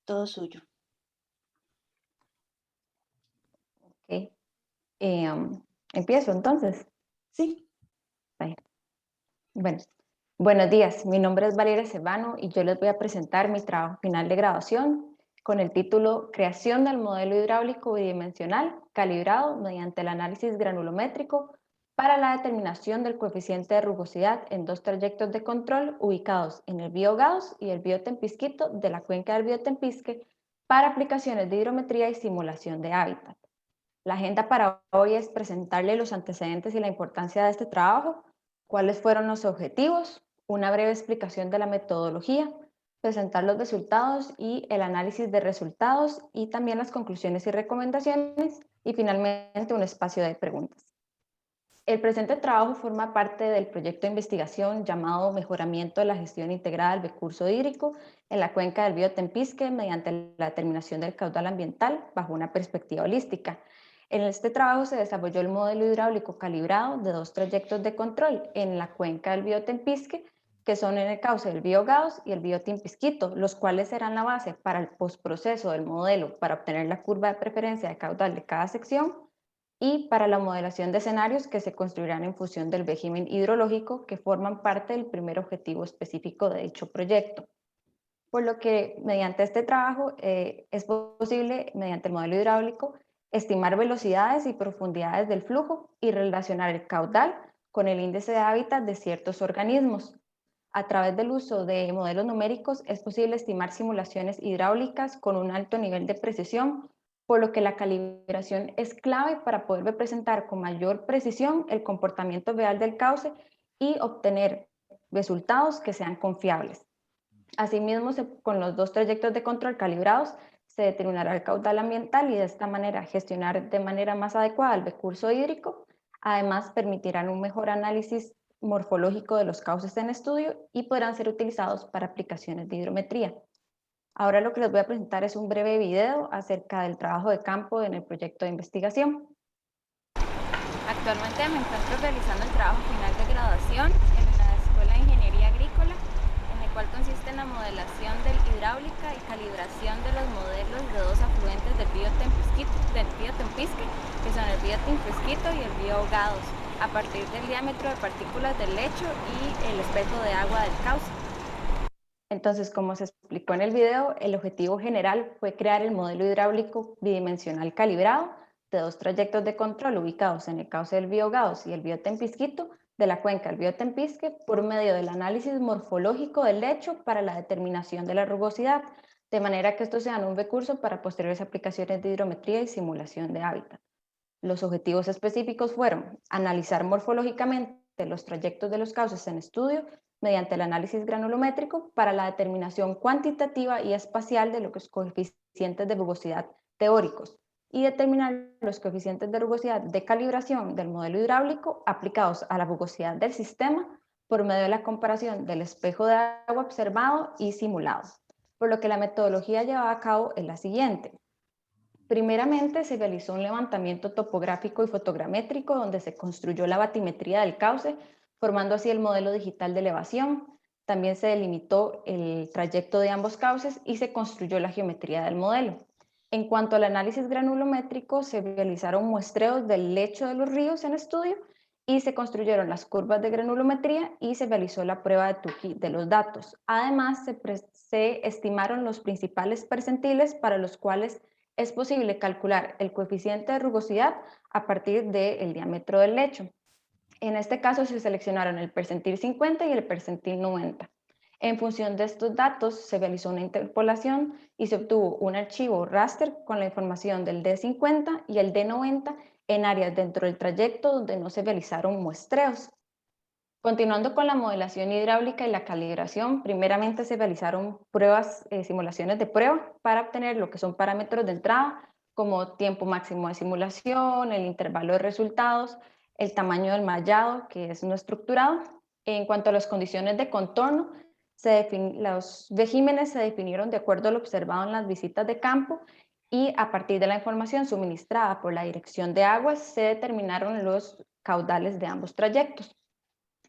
Todo suyo. Ok. Empiezo entonces. Sí, Vaya. Bueno, buenos días. Mi nombre es Valeria Servano y yo les voy a presentar mi trabajo final de graduación con el título Creación del modelo hidráulico bidimensional calibrado mediante el análisis granulométrico para la determinación del coeficiente de rugosidad en dos trayectos de control ubicados en el río Gauss y el río Tempisquito de la cuenca del río Tempisque para aplicaciones de hidrometría y simulación de hábitat. La agenda para hoy es presentarle los antecedentes y la importancia de este trabajo, cuáles fueron los objetivos, una breve explicación de la metodología, presentar los resultados y el análisis de resultados y también las conclusiones y recomendaciones y finalmente un espacio de preguntas. El presente trabajo forma parte del proyecto de investigación llamado Mejoramiento de la gestión integrada del recurso hídrico en la cuenca del río Tempisque mediante la determinación del caudal ambiental bajo una perspectiva holística. En este trabajo se desarrolló el modelo hidráulico calibrado de dos trayectos de control en la cuenca del río Tempisque, que son en el cauce del río Gauss y el río Tempisquito, los cuales serán la base para el postproceso del modelo para obtener la curva de preferencia de caudal de cada sección y para la modelación de escenarios que se construirán en función del régimen hidrológico que forman parte del primer objetivo específico de dicho proyecto. Por lo que mediante este trabajo es posible, mediante el modelo hidráulico, estimar velocidades y profundidades del flujo y relacionar el caudal con el índice de hábitat de ciertos organismos. A través del uso de modelos numéricos es posible estimar simulaciones hidráulicas con un alto nivel de precisión, por lo que la calibración es clave para poder representar con mayor precisión el comportamiento real del cauce y obtener resultados que sean confiables. Asimismo, con los dos trayectos de control calibrados, se determinará el caudal ambiental y de esta manera gestionar de manera más adecuada el recurso hídrico. Además, permitirán un mejor análisis morfológico de los cauces en estudio y podrán ser utilizados para aplicaciones de hidrometría. Ahora lo que les voy a presentar es un breve video acerca del trabajo de campo en el proyecto de investigación. Actualmente me encuentro realizando el trabajo final de graduación en la Escuela de Ingeniería Agrícola, en el cual consiste en la modelación del hidráulica y calibración de los modelos de dos afluentes del río Tempisque, que son el río Tempisquito y el río Gados, a partir del diámetro de partículas del lecho y el espejo de agua del cauce. Entonces, como se explicó en el video, el objetivo general fue crear el modelo hidráulico bidimensional calibrado de dos trayectos de control ubicados en el cauce del río Gauss y el río Tempisquito de la cuenca del río Tempisque por medio del análisis morfológico del lecho para la determinación de la rugosidad, de manera que estos sean un recurso para posteriores aplicaciones de hidrometría y simulación de hábitat. Los objetivos específicos fueron analizar morfológicamente los trayectos de los cauces en estudio mediante el análisis granulométrico para la determinación cuantitativa y espacial de los coeficientes de rugosidad teóricos y determinar los coeficientes de rugosidad de calibración del modelo hidráulico aplicados a la rugosidad del sistema por medio de la comparación del espejo de agua observado y simulado. Por lo que la metodología llevada a cabo es la siguiente. Primeramente se realizó un levantamiento topográfico y fotogramétrico donde se construyó la batimetría del cauce, formando así el modelo digital de elevación. También se delimitó el trayecto de ambos cauces y se construyó la geometría del modelo. En cuanto al análisis granulométrico, se realizaron muestreos del lecho de los ríos en estudio y se construyeron las curvas de granulometría y se realizó la prueba de Tukey de los datos. Además, se estimaron los principales percentiles para los cuales es posible calcular el coeficiente de rugosidad a partir del diámetro del lecho. En este caso se seleccionaron el percentil 50 y el percentil 90. En función de estos datos se realizó una interpolación y se obtuvo un archivo raster con la información del D50 y el D90 en áreas dentro del trayecto donde no se realizaron muestreos. Continuando con la modelación hidráulica y la calibración, primeramente se realizaron simulaciones de prueba para obtener lo que son parámetros de entrada, como tiempo máximo de simulación, el intervalo de resultados, el tamaño del mallado, que es no estructurado. En cuanto a las condiciones de contorno, los regímenes se definieron de acuerdo a lo observado en las visitas de campo y a partir de la información suministrada por la Dirección de Aguas se determinaron los caudales de ambos trayectos.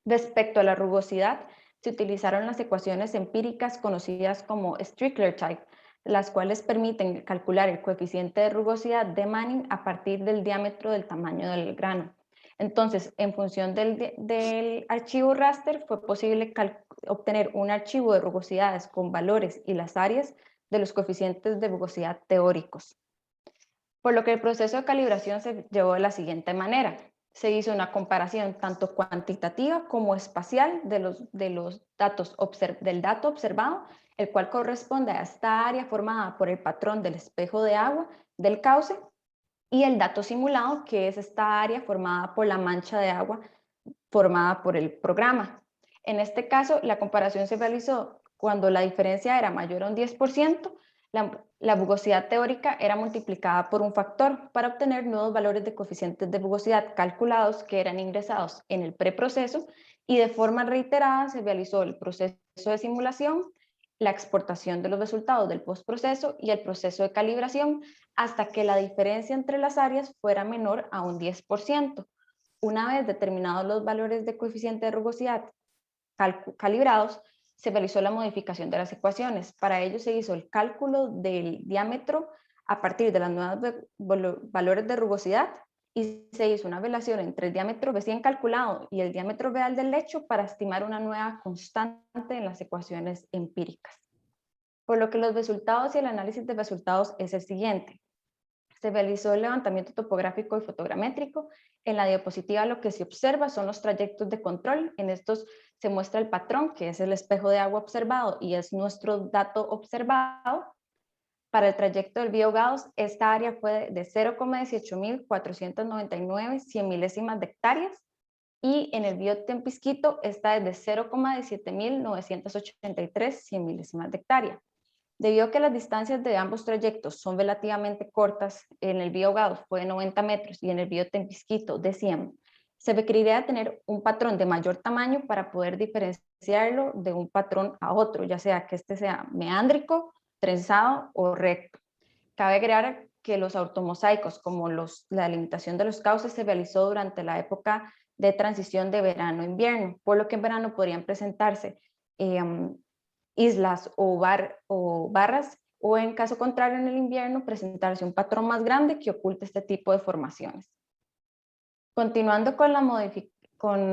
Respecto a la rugosidad, se utilizaron las ecuaciones empíricas conocidas como Strickler type, las cuales permiten calcular el coeficiente de rugosidad de Manning a partir del diámetro del tamaño del grano. Entonces, en función del archivo raster, fue posible obtener un archivo de rugosidades con valores y las áreas de los coeficientes de rugosidad teóricos. Por lo que el proceso de calibración se llevó de la siguiente manera. Se hizo una comparación tanto cuantitativa como espacial del dato observado, el cual corresponde a esta área formada por el patrón del espejo de agua del cauce, y el dato simulado, que es esta área formada por la mancha de agua formada por el programa. En este caso, la comparación se realizó cuando la diferencia era mayor a un 10%, la rugosidad teórica era multiplicada por un factor para obtener nuevos valores de coeficientes de rugosidad calculados que eran ingresados en el preproceso, y de forma reiterada se realizó el proceso de simulación, la exportación de los resultados del postproceso y el proceso de calibración hasta que la diferencia entre las áreas fuera menor a un 10%. Una vez determinados los valores de coeficiente de rugosidad calibrados, se realizó la modificación de las ecuaciones. Para ello se hizo el cálculo del diámetro a partir de los nuevos valores de rugosidad y se hizo una relación entre el diámetro recién calculado y el diámetro real del lecho para estimar una nueva constante en las ecuaciones empíricas. Por lo que los resultados y el análisis de resultados es el siguiente. Se realizó el levantamiento topográfico y fotogramétrico. En la diapositiva lo que se observa son los trayectos de control. En estos se muestra el patrón, que es el espejo de agua observado y es nuestro dato observado. Para el trayecto del Biogauss, esta área fue de 0,18.499 100 milésimas de hectáreas, y en el Biotempisquito esta es de 0,17.983 100 milésimas de hectárea. Debido a que las distancias de ambos trayectos son relativamente cortas, en el Biogauss fue de 90 metros y en el Biotempisquito de 100, se requeriría tener un patrón de mayor tamaño para poder diferenciarlo de un patrón a otro, ya sea que este sea meándrico, trenzado o recto. Cabe agregar que los ortomosaicos, como la delimitación de los cauces, se realizó durante la época de transición de verano-invierno, por lo que en verano podrían presentarse islas o barras, o en caso contrario en el invierno presentarse un patrón más grande que oculte este tipo de formaciones. Continuando con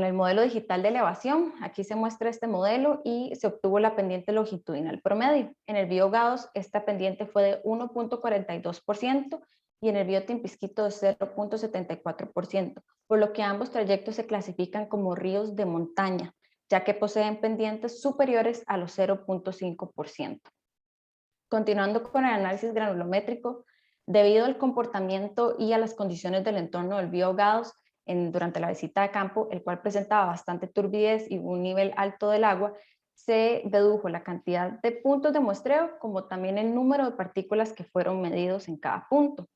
el modelo digital de elevación, aquí se muestra este modelo y se obtuvo la pendiente longitudinal promedio. En el Biogauss esta pendiente fue de 1,42% y en el Biotempisquito de 0,74%, por lo que ambos trayectos se clasifican como ríos de montaña, ya que poseen pendientes superiores a los 0,5%. Continuando con el análisis granulométrico, debido al comportamiento y a las condiciones del entorno del Biogauss durante la visita de campo, el cual presentaba bastante turbidez y un nivel alto del agua, se dedujo la cantidad de puntos de muestreo como también el número de partículas que fueron medidos en cada punto.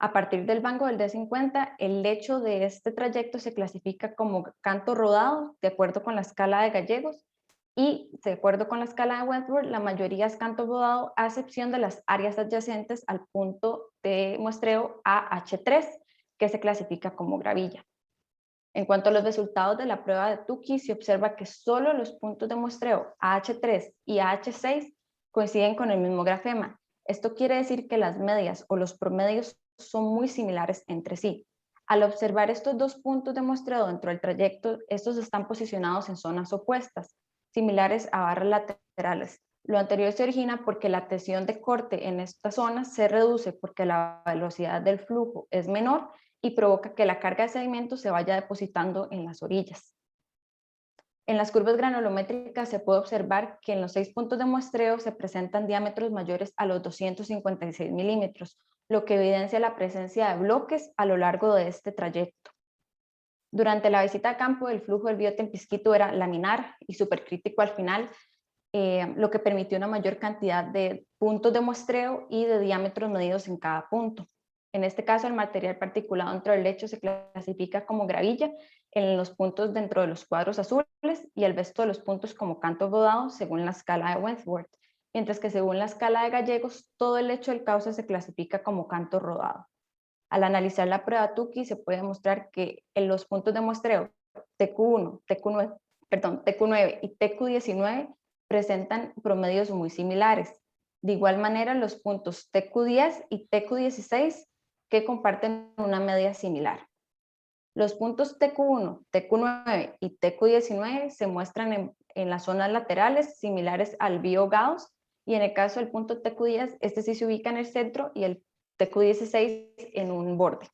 A partir del rango del D50, el lecho de este trayecto se clasifica como canto rodado de acuerdo con la escala de Gallegos, y de acuerdo con la escala de Wentworth, la mayoría es canto rodado a excepción de las áreas adyacentes al punto de muestreo AH3, que se clasifica como gravilla. En cuanto a los resultados de la prueba de Tukey, se observa que solo los puntos de muestreo AH3 y AH6 coinciden con el mismo grafema. Esto quiere decir que las medias o los promedios son muy similares entre sí. Al observar estos dos puntos de muestreo dentro del trayecto, estos están posicionados en zonas opuestas, similares a barras laterales. Lo anterior se origina porque la tensión de corte en estas zonas se reduce porque la velocidad del flujo es menor y provoca que la carga de sedimento se vaya depositando en las orillas. En las curvas granulométricas se puede observar que en los 6 puntos de muestreo se presentan diámetros mayores a los 256 milímetros, lo que evidencia la presencia de bloques a lo largo de este trayecto. Durante la visita a campo, el flujo del Biotempisquito era laminar y supercrítico al final, lo que permitió una mayor cantidad de puntos de muestreo y de diámetros medidos en cada punto. En este caso, el material particulado dentro del lecho se clasifica como gravilla en los puntos dentro de los cuadros azules y el resto de los puntos como canto rodado según la escala de Wentworth, mientras que según la escala de Gallegos, todo el lecho del cauce se clasifica como canto rodado. Al analizar la prueba Tukey se puede demostrar que en los puntos de muestreo TQ1, TQ9 y TQ19 presentan promedios muy similares, De igual manera, los puntos TQ10 y TQ16 que comparten una media similar. Los puntos TQ1, TQ9 y TQ19 se muestran en las zonas laterales similares al BIO-Gauss, y en el caso del punto TQ10, este sí se ubica en el centro y el TQ16 en un borde.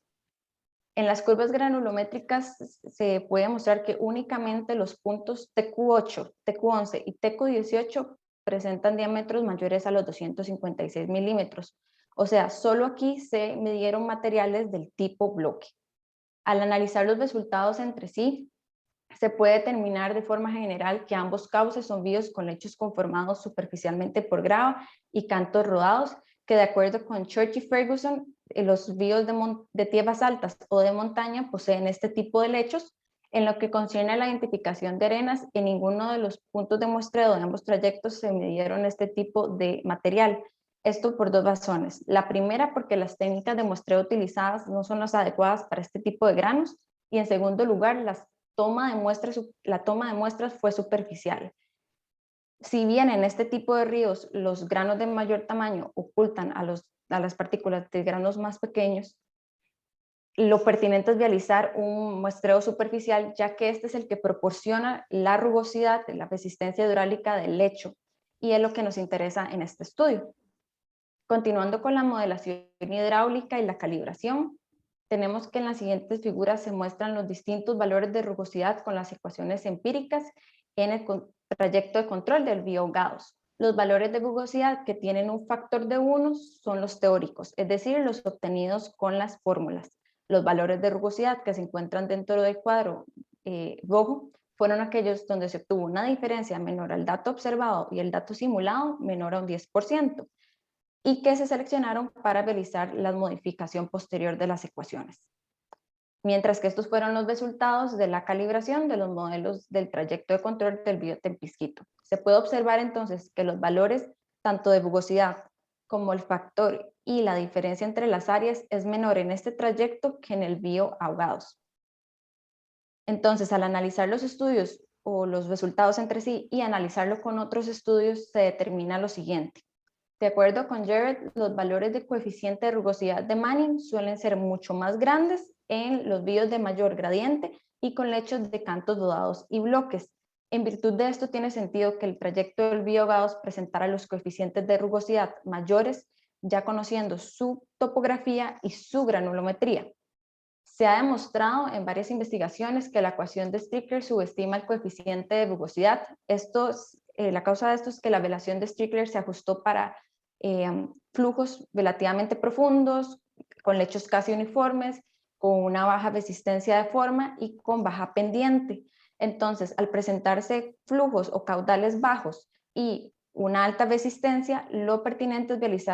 En las curvas granulométricas se puede mostrar que únicamente los puntos TQ8, TQ11 y TQ18 presentan diámetros mayores a los 256 milímetros. O sea, solo aquí se midieron materiales del tipo bloque. Al analizar los resultados entre sí, se puede determinar de forma general que ambos cauces son víos con lechos conformados superficialmente por grava y cantos rodados, que de acuerdo con Church y Ferguson, los víos de tierras altas o de montaña poseen este tipo de lechos. En lo que concierne a la identificación de arenas, en ninguno de los puntos de muestreo de ambos trayectos se midieron este tipo de material. Esto por dos razones. La primera, porque las técnicas de muestreo utilizadas no son las adecuadas para este tipo de granos, y en segundo lugar, la toma de muestras fue superficial. Si bien en este tipo de ríos los granos de mayor tamaño ocultan a las partículas de granos más pequeños, lo pertinente es realizar un muestreo superficial, ya que este es el que proporciona la rugosidad, la resistencia hidráulica del lecho, y es lo que nos interesa en este estudio. Continuando con la modelación hidráulica y la calibración, tenemos que en las siguientes figuras se muestran los distintos valores de rugosidad con las ecuaciones empíricas en el trayecto de control del BIO-Gauss. Los valores de rugosidad que tienen un factor de 1 son los teóricos, es decir, los obtenidos con las fórmulas. Los valores de rugosidad que se encuentran dentro del cuadro rojo fueron aquellos donde se obtuvo una diferencia menor al dato observado y el dato simulado menor a un 10%. Y que se seleccionaron para realizar la modificación posterior de las ecuaciones. Mientras que estos fueron los resultados de la calibración de los modelos del trayecto de control del río Tempisquito. Se puede observar entonces que los valores tanto de rugosidad como el factor y la diferencia entre las áreas es menor en este trayecto que en el río Ahogados. Entonces, al analizar los estudios o los resultados entre sí y analizarlo con otros estudios, se determina lo siguiente. De acuerdo con Jarrett, los valores de coeficiente de rugosidad de Manning suelen ser mucho más grandes en los ríos de mayor gradiente y con lechos de cantos rodados y bloques. En virtud de esto, tiene sentido que el trayecto del río Gauss presentara los coeficientes de rugosidad mayores, ya conociendo su topografía y su granulometría. Se ha demostrado en varias investigaciones que la ecuación de Strickler subestima el coeficiente de rugosidad. La causa de esto es que la relación de Strickler se ajustó para flujos relativamente profundos, con lechos casi uniformes, con una baja resistencia de forma y con baja pendiente. Entonces, al presentarse flujos o caudales bajos y una alta resistencia, lo pertinente es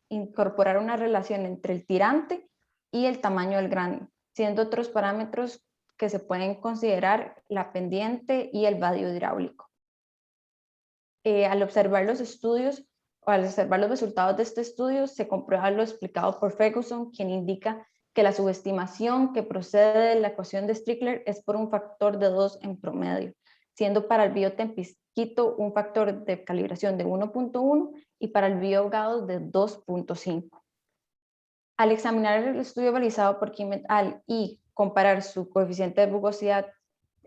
incorporar una relación entre el tirante y el tamaño del grano, siendo otros parámetros que se pueden considerar la pendiente y el vadio hidráulico. Al observar los estudios o al observar los resultados de este estudio, se comprueba lo explicado por Ferguson, quien indica que la subestimación que procede de la ecuación de Strickler es por un factor de 2 en promedio, siendo para el río Tempisquito un factor de calibración de 1.1 y para el río Gauss de 2.5. Al examinar el estudio realizado por Kim et al. Y comparar su coeficiente de rugosidad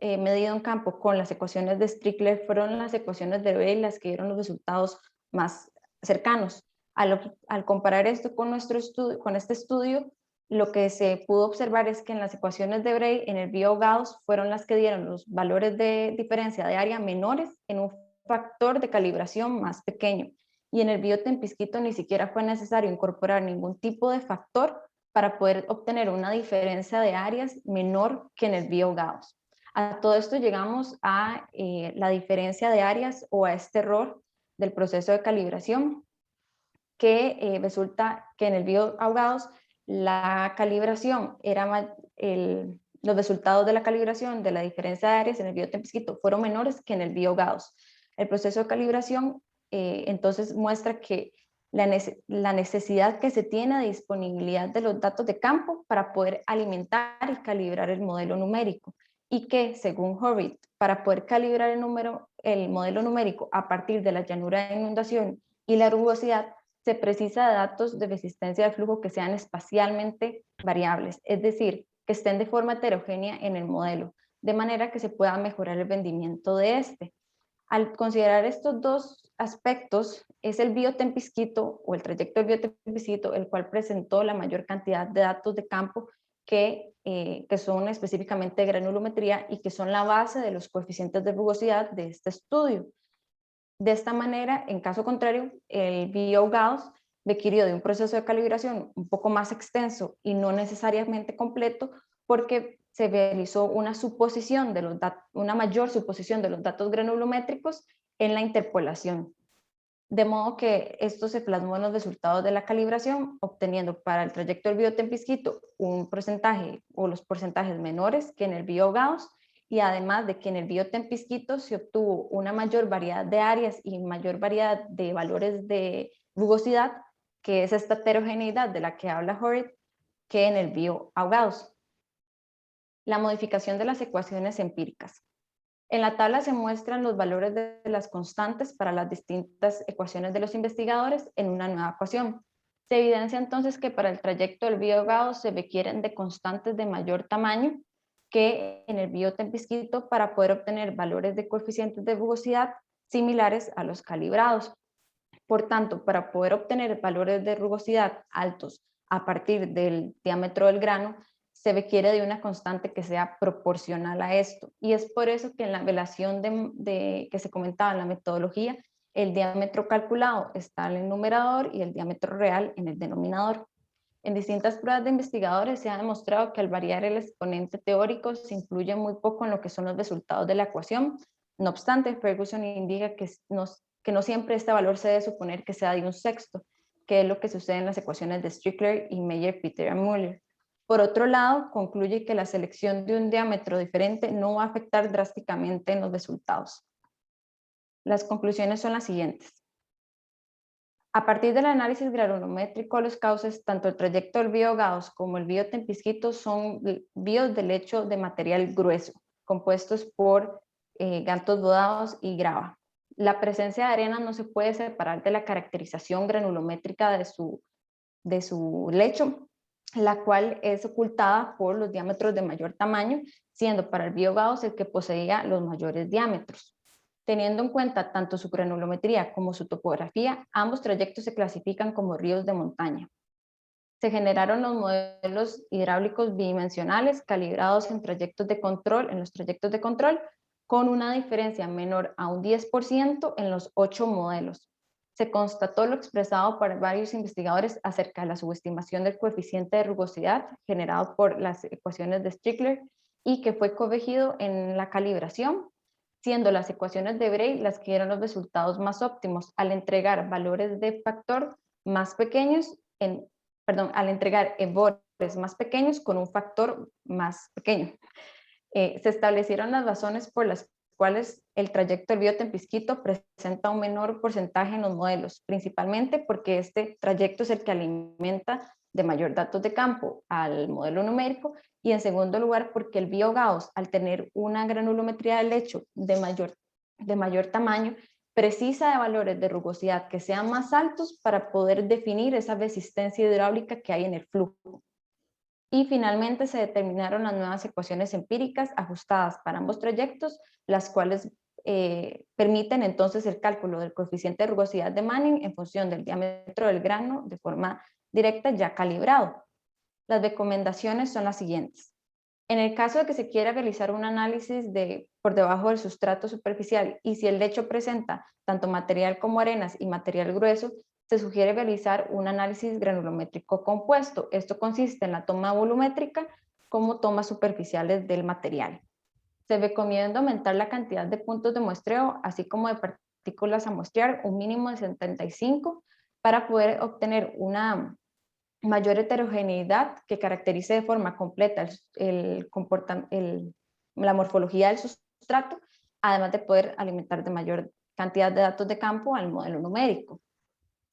medido en campo con las ecuaciones de Strickler, fueron las ecuaciones de Bray las que dieron los resultados más cercanos. Al comparar esto con este estudio, lo que se pudo observar es que en las ecuaciones de Bray, en el río Gauss, fueron las que dieron los valores de diferencia de área menores en un factor de calibración más pequeño. Y en el río Tempisquito ni siquiera fue necesario incorporar ningún tipo de factor para poder obtener una diferencia de áreas menor que en el río Gauss. A todo esto llegamos a la diferencia de áreas o a este error del proceso de calibración, que resulta que en el río Ahogados la calibración los resultados de la calibración de la diferencia de áreas en el río Tempisquito fueron menores que en el río Gauss. El proceso de calibración entonces muestra que la necesidad que se tiene de disponibilidad de los datos de campo para poder alimentar y calibrar el modelo numérico, y que, según Horvitz, para poder calibrar el modelo numérico a partir de la llanura de inundación y la rugosidad, se precisa de datos de resistencia al flujo que sean espacialmente variables, es decir, que estén de forma heterogénea en el modelo, de manera que se pueda mejorar el rendimiento de este. Al considerar estos dos aspectos, es el biotempisquito o el trayecto del biotempisquito el cual presentó la mayor cantidad de datos de campo que son específicamente de granulometría y que son la base de los coeficientes de rugosidad de este estudio. De esta manera, en caso contrario, el BioGauss requirió de un proceso de calibración un poco más extenso y no necesariamente completo, porque se realizó una suposición de una mayor suposición de los datos granulométricos en la interpolación. De modo que esto se plasmó en los resultados de la calibración, obteniendo para el trayecto del biotempisquito un porcentaje o los porcentajes menores que en el BioGauss, y además de que en el biotempisquito se obtuvo una mayor variedad de áreas y mayor variedad de valores de rugosidad, que es esta heterogeneidad de la que habla Horrid, que en el BioGauss. La modificación de las ecuaciones empíricas. En la tabla se muestran los valores de las constantes para las distintas ecuaciones de los investigadores en una nueva ecuación. Se evidencia entonces que para el trayecto del BioGauss se requieren de constantes de mayor tamaño que en el biotempisquito para poder obtener valores de coeficientes de rugosidad similares a los calibrados. Por tanto, para poder obtener valores de rugosidad altos a partir del diámetro del grano, se requiere de una constante que sea proporcional a esto. Y es por eso que en la relación que se comentaba en la metodología, el diámetro calculado está en el numerador y el diámetro real en el denominador. En distintas pruebas de investigadores se ha demostrado que al variar el exponente teórico se influye muy poco en lo que son los resultados de la ecuación. No obstante, Ferguson indica que no siempre este valor se debe suponer que sea de un sexto, que es lo que sucede en las ecuaciones de Strickler y Meyer-Peter y Müller. Por otro lado, concluye que la selección de un diámetro diferente no va a afectar drásticamente en los resultados. Las conclusiones son las siguientes. A partir del análisis granulométrico de los cauces, tanto el trayecto del BioGauss como el biotempisquito son bios de lecho de material grueso, compuestos por gantos bodados y grava. La presencia de arena no se puede separar de la caracterización granulométrica de su lecho, la cual es ocultada por los diámetros de mayor tamaño, siendo para el BioGauss el que poseía los mayores diámetros. Teniendo en cuenta tanto su granulometría como su topografía, ambos trayectos se clasifican como ríos de montaña. Se generaron los modelos hidráulicos bidimensionales calibrados en los trayectos de control, con una diferencia menor a un 10% en los 8 modelos. Se constató lo expresado por varios investigadores acerca de la subestimación del coeficiente de rugosidad generado por las ecuaciones de Strickler y que fue corregido en la calibración, siendo las ecuaciones de Bray las que dieron los resultados más óptimos al entregar valores de factor más pequeños, al entregar errores más pequeños con un factor más pequeño. Se establecieron las razones por las cuales el trayecto del biotempisquito presenta un menor porcentaje en los modelos, principalmente porque este trayecto es el que alimenta de mayor datos de campo al modelo numérico, y en segundo lugar porque el BioGauss, al tener una granulometría del lecho de mayor tamaño, precisa de valores de rugosidad que sean más altos para poder definir esa resistencia hidráulica que hay en el flujo. Y finalmente se determinaron las nuevas ecuaciones empíricas ajustadas para ambos trayectos, las cuales permiten entonces el cálculo del coeficiente de rugosidad de Manning en función del diámetro del grano de forma directa ya calibrado. Las recomendaciones son las siguientes. En el caso de que se quiera realizar un análisis por debajo del sustrato superficial y si el lecho presenta tanto material como arenas y material grueso, se sugiere realizar un análisis granulométrico compuesto. Esto consiste en la toma volumétrica como tomas superficiales del material. Se recomienda aumentar la cantidad de puntos de muestreo, así como de partículas a muestrear, un mínimo de 75, para poder obtener una mayor heterogeneidad que caracterice de forma completa la morfología del sustrato, además de poder alimentar de mayor cantidad de datos de campo al modelo numérico.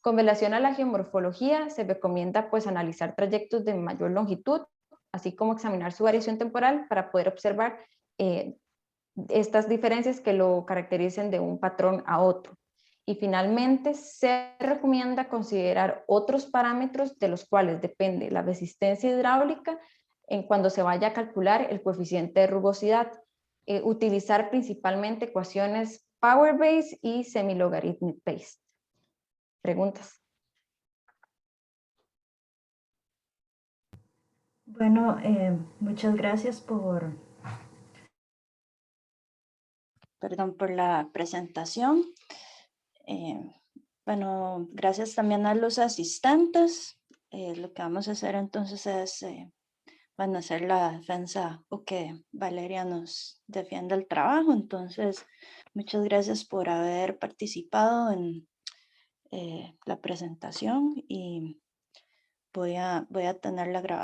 Con relación a la geomorfología, se recomienda analizar trayectos de mayor longitud, así como examinar su variación temporal para poder observar estas diferencias que lo caractericen de un patrón a otro. Y finalmente, se recomienda considerar otros parámetros de los cuales depende la resistencia hidráulica en cuando se vaya a calcular el coeficiente de rugosidad. Utilizar principalmente ecuaciones power-based y semi-logarithmic-based. ¿Preguntas? Bueno, muchas gracias perdón, por la presentación. Bueno, gracias también a los asistentes. Lo que vamos a hacer entonces es, van a hacer la defensa o que Valeria nos defienda el trabajo. Entonces, muchas gracias por haber participado en la presentación y voy a tener la grabación.